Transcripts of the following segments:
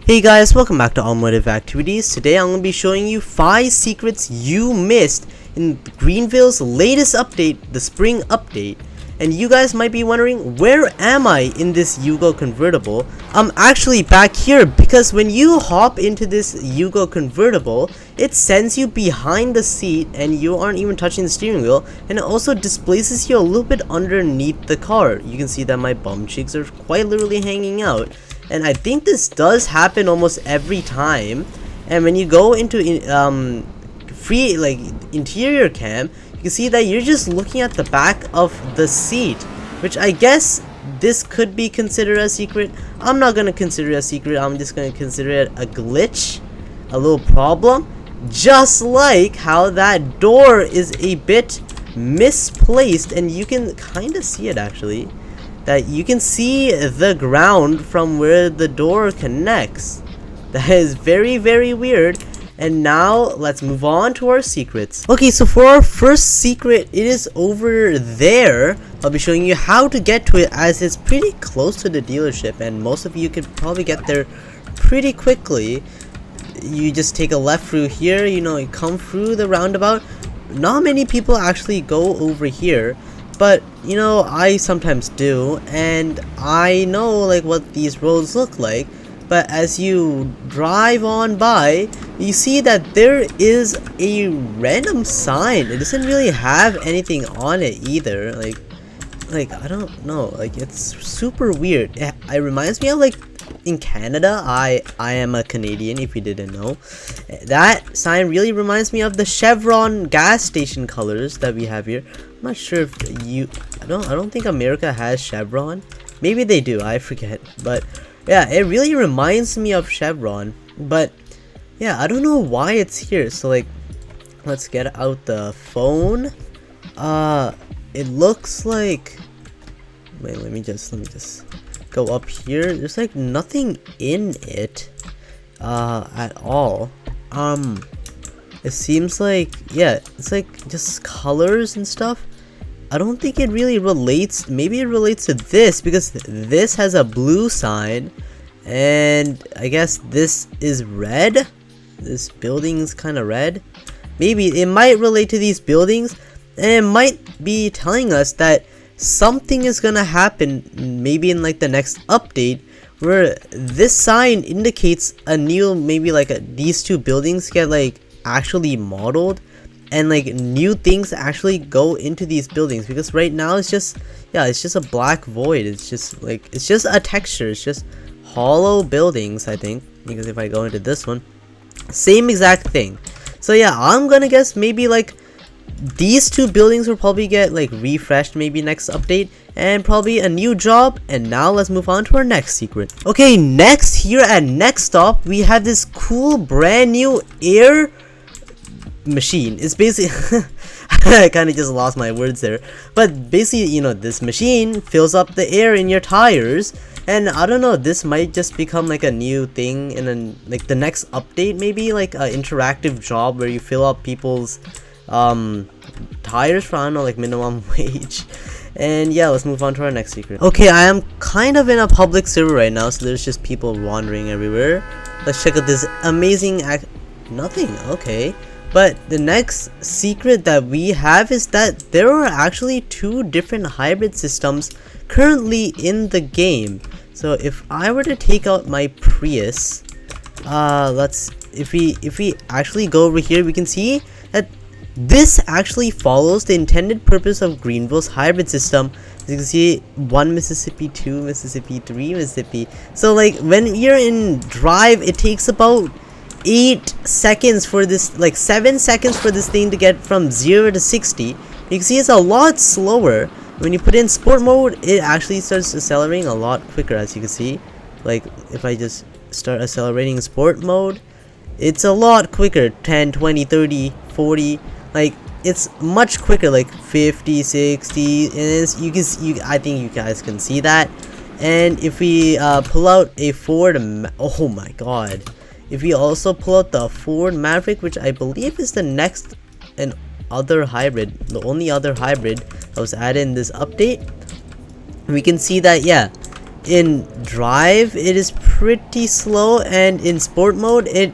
Hey guys, welcome back to Automotive Activities. Today I'm going to be showing you 5 secrets you missed in Greenville's latest update, the spring update. And you guys might be wondering, where am I in this Yugo convertible? I'm actually back here because when you hop into this Yugo convertible, it sends you behind the seat and you aren't even touching the steering wheel, and it also displaces you a little bit underneath the car. You can see that my bum cheeks are quite literally hanging out. And I think this does happen almost every time. And when you go into interior cam, you can see that you're just looking at the back of the seat, which I guess this could be considered a secret. I'm not gonna consider it a secret. I'm just gonna consider it a glitch, a little problem, just like how that door is a bit misplaced, and you can kind of see it actually. That you can see the ground from where the door connects. That is very, very weird. And now let's move on to our secrets. Okay, so for our first secret, it is over there. I'll be showing you how to get to it, as it's pretty close to the dealership and most of you could probably get there pretty quickly. You just take a left through here, you come through the roundabout. Not many people actually go over here, but I sometimes do, and I know like what these roads look like. But as you drive on by, you see that there is a random sign. It doesn't really have anything on it either. Like I don't know, like it's super weird. It reminds me of like in Canada. I am a Canadian, if you didn't know. That sign really reminds me of the Chevron gas station colors that we have here. I'm not sure if I don't think America has Chevron. Maybe they do, I forget. But yeah, it really reminds me of Chevron. But yeah, I don't know why it's here. So like, let's get out the phone. It looks like, wait, let me just go up here. There's like nothing in it at all. It seems like, yeah, it's like just colors and stuff. I don't think it really relates. Maybe it relates to this because this has a blue sign, and I guess this is red. This building's kind of red. Maybe it might relate to these buildings, and it might be telling us that something is gonna happen maybe in like the next update, where this sign indicates a new, maybe like these two buildings get like actually modeled, and like new things actually go into these buildings. Because right now it's just, yeah, it's just a black void. It's just like, it's just a texture. It's just hollow buildings, I think. Because if I go into this one, same exact thing. So yeah, I'm gonna guess maybe like these two buildings will probably get like refreshed maybe next update, and probably a new job. And now let's move on to our next secret. Okay, next, here at next stop, we have this cool brand new air machine. It's basically I kind of just lost my words there, but basically, this machine fills up the air in your tires. And I don't know, this might just become like a new thing in like the next update, maybe like an interactive job where you fill up people's tires for, I don't know, like minimum wage. And yeah, let's move on to our next secret. Okay, I am kind of in a public server right now, so there's just people wandering everywhere. Let's check out this amazing nothing. Okay. But the next secret that we have is that there are actually 2 different hybrid systems currently in the game. So if I were to take out my Prius, if we actually go over here, we can see that this actually follows the intended purpose of Greenville's hybrid system. As you can see, 1 Mississippi, 2 Mississippi, 3 Mississippi. So like when you're in drive, it takes about 8 seconds for this, like 7 seconds for this thing to get from 0 to 60. You can see it's a lot slower. When you put in sport mode, it actually starts accelerating a lot quicker, as you can see. Like if I just start accelerating sport mode, it's a lot quicker. 10, 20, 30, 40, like it's much quicker, like 50, 60, and I think you guys can see that. And if we pull out a Ford, oh my god. If we also pull out the Ford Maverick, which I believe is the next and other hybrid, the only other hybrid that was added in this update, we can see that, yeah, in drive it is pretty slow, and in sport mode it,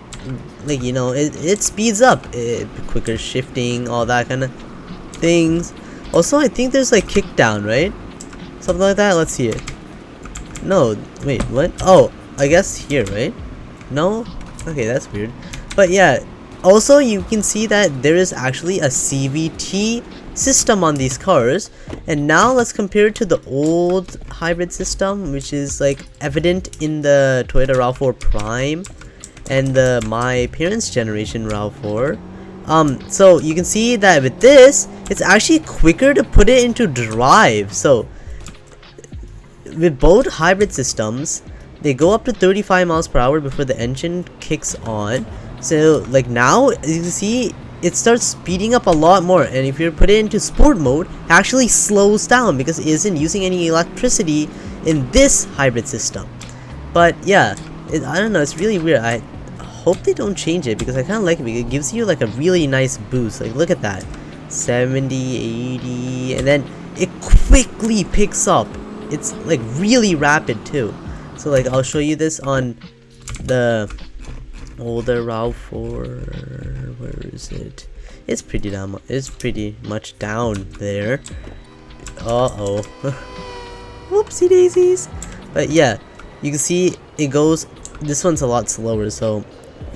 like, you know, it speeds up, quicker shifting, all that kind of things. Also, I think there's like kick down, right? Something like that. Let's see it. No, wait, what? Oh, I guess here, right? No? Okay, that's weird. But yeah, also you can see that there is actually a CVT system on these cars. And now let's compare it to the old hybrid system, which is like evident in the Toyota RAV4 Prime and the my parents' generation RAV4. So you can see that with this, it's actually quicker to put it into drive. So with both hybrid systems, they go up to 35 miles per hour before the engine kicks on. So like now you can see it starts speeding up a lot more, and if you put it into sport mode, it actually slows down because it isn't using any electricity in this hybrid system. But yeah, I don't know, it's really weird. I hope they don't change it because I kind of like it because it gives you like a really nice boost. Like look at that, 70, 80, and then it quickly picks up. It's like really rapid too. So like I'll show you this on the older RAV4. Where is it? It's pretty down. It's pretty much down there. Uh-oh. Whoopsie daisies. But yeah, you can see it goes. This one's a lot slower, so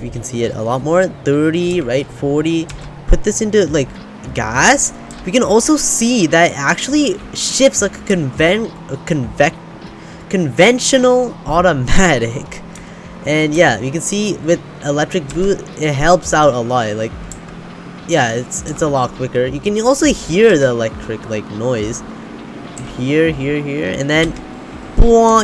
you can see it a lot more. 30, right? 40. Put this into like gas. We can also see that it actually shifts like a conventional automatic. And yeah, you can see with electric boot, it helps out a lot. Like, yeah, it's a lot quicker. You can also hear the electric like noise. Here, and then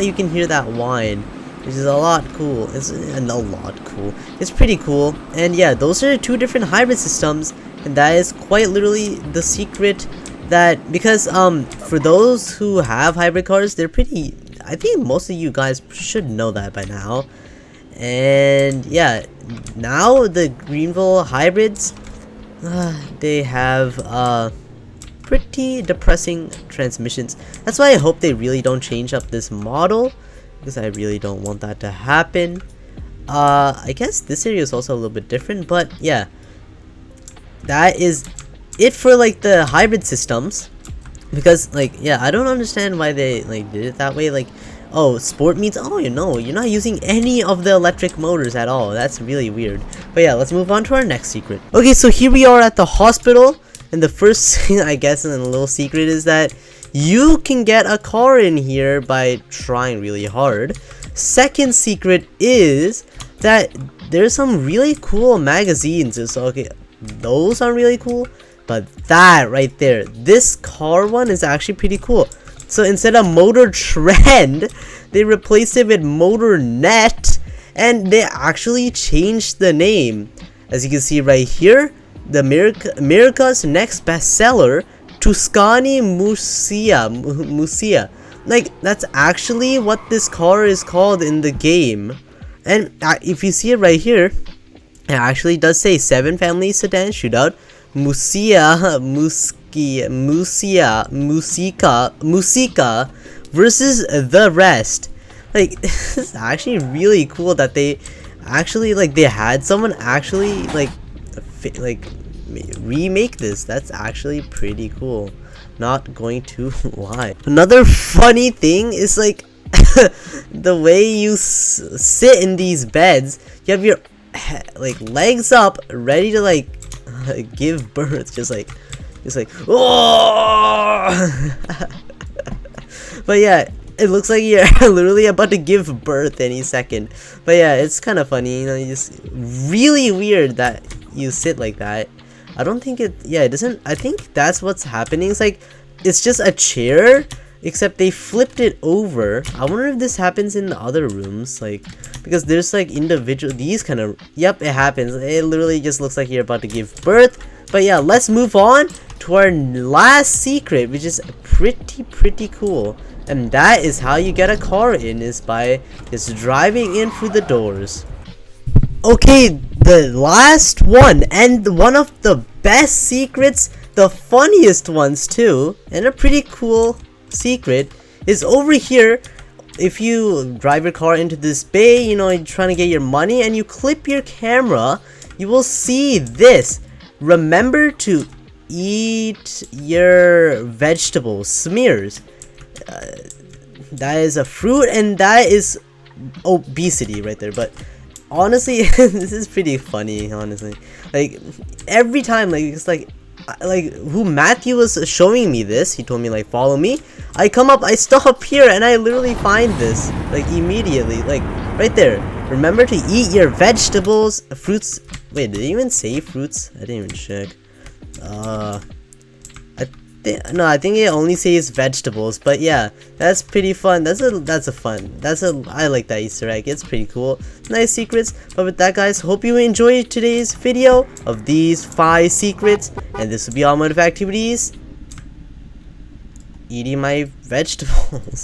you can hear that whine, which is a lot cool. It's a lot cool. It's pretty cool. And yeah, those are two different hybrid systems. And that is quite literally the secret, that because for those who have hybrid cars, they're pretty, I think most of you guys should know that by now. And yeah, now the Greenville hybrids, they have pretty depressing transmissions. That's why I hope they really don't change up this model, because I really don't want that to happen. I guess this area is also a little bit different, but yeah, that is it for like the hybrid systems. Because like, yeah, I don't understand why they like did it that way. Like, oh, sport means, oh, you know, you're not using any of the electric motors at all. That's really weird. But yeah, let's move on to our next secret. Okay, so here we are at the hospital, and the first thing, I guess, and a little secret is that you can get a car in here by trying really hard. Second secret is that there's some really cool magazines. So okay, those are really cool, but that right there, this car one is actually pretty cool. So instead of Motor Trend, they replaced it with Motor Net, and they actually changed the name. As you can see right here, the America's next bestseller, Tuscany Musia. Like, that's actually what this car is called in the game. And if you see it right here, it actually does say 7 family sedan shootout, Musica versus the rest. Like, it's actually really cool that they actually, like, they had someone actually like remake this. That's actually pretty cool, not going to lie. Another funny thing is like the way you sit in these beds. You have your like legs up, ready to like give birth, just like oh. But yeah, it looks like you're literally about to give birth any second. But yeah, it's kind of funny, you know. You just really weird that you sit like that. I don't think it, yeah, it doesn't, I think that's what's happening. It's like, it's just a chair, except they flipped it over. I wonder if this happens in the other rooms, like, because there's like individual, these kind of, yep, it happens. It literally just looks like you're about to give birth. But yeah, let's move on to our last secret, which is pretty cool. And that is how you get a car in, is by just driving in through the doors. Okay, the last one, and one of the best secrets, the funniest ones too, and a pretty cool secret, is over here if you drive your car into this bay, you know, you're trying to get your money, and you clip your camera, you will see this. Remember to eat your vegetables, smears. That is a fruit, and that is obesity right there. But honestly, this is pretty funny, honestly. Like, every time, like, it's like who Matthew was showing me this, he told me, like, follow me. I come up, I stop here, and I literally find this, like, immediately, like, right there. Remember to eat your vegetables, fruits. Wait, did it even say fruits? I didn't even check. I think it only says vegetables, but yeah, that's pretty fun. I like that Easter egg. It's pretty cool. Nice secrets. But with that, guys, hope you enjoyed today's video of these 5 secrets, and this will be all mode of activities. Eating my vegetables.